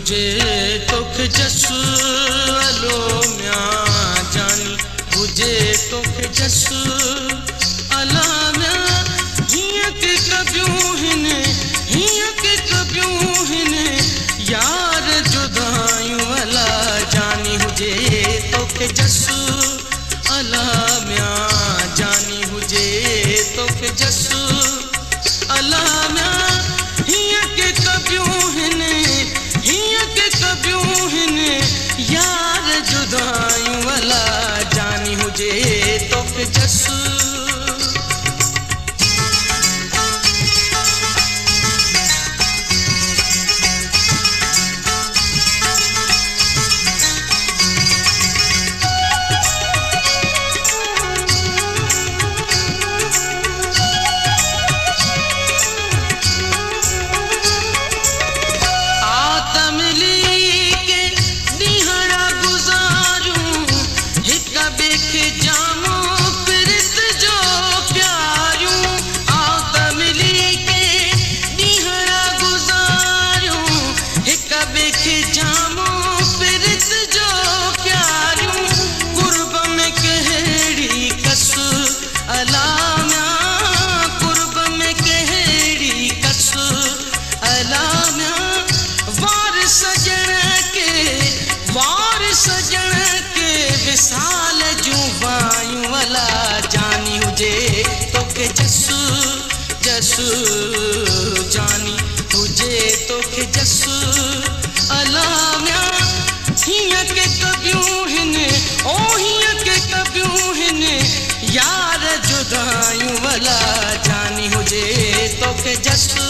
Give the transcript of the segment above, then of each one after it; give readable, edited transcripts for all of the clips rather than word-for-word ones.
हुजे तोखे जसु अलो म्यां जानी हुजे तोखे जसु अला म्यां हियां के कबियूं हिन हियां के कबियूं हिन यार जुदायूं अला जानी हुजे तोखे जसु अला म्यां जानी हुजे तोखे जसु अला म्यां हियां के कबियूं हिन हियां के कबियूं हिन यार जुदायूं अला जानी हुजे तोखे जसु साल जूं बायूं अला जानी हुजे तोखे जसु जसु जानी हुजे तोखे जसु अला म्यां हियां के कबियूं हिन ओ हियां के कबियूं हिन यार जुदायूं अला जानी हुजे तोखे जसु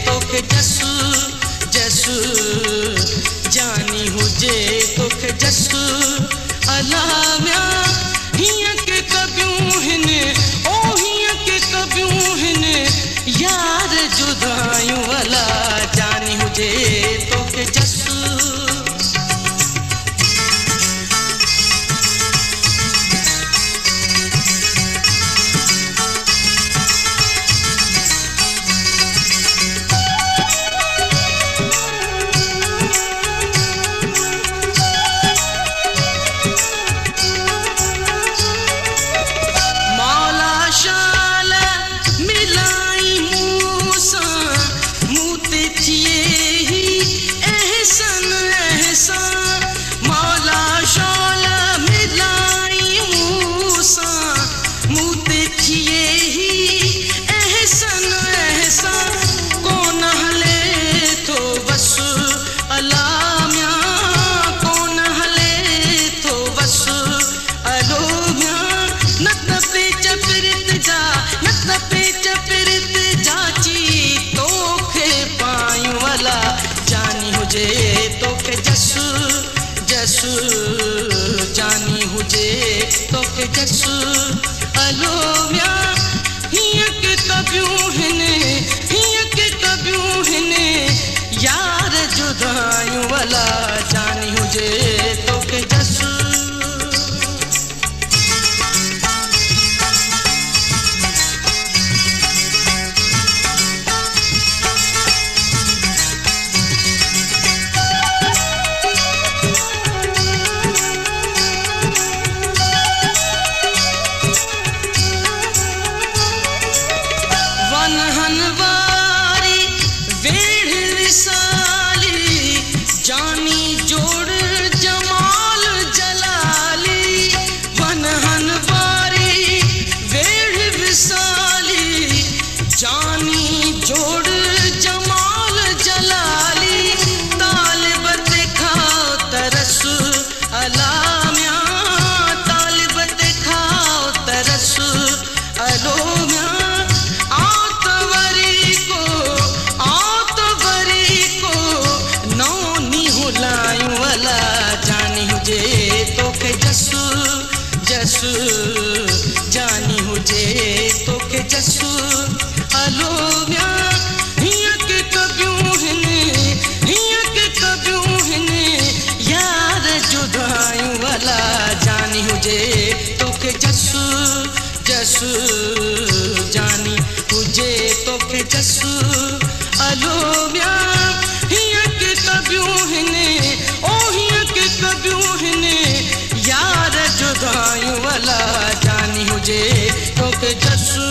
तोखे जसु जसु जानी हुजे तोखे जसु अला म्यां हियां के कबियूं हिन ओ हियां के कबियूं हिन यार जुदायूं अला जानी हुजे तोखे जसु तोखे जसु जसु जानी हुजे तोखे जसु अलो म्यां हियां के कबियूं हिन हियां के कबियूं हिन यार जुदायूं अला जानी हुजे तोखे जसु हनवारी वेड़ विसाली जानी जानी हुजे तोखे जसु अलो विया हिया के कबियूं हिन यार जुदायूं वाला जानी हुजे तोखे जसु जानी हुजे तोखे जसु अलो विया हिया के कबियूं हिन यार जुदायूं वाला जानी हुजे तोखे जसु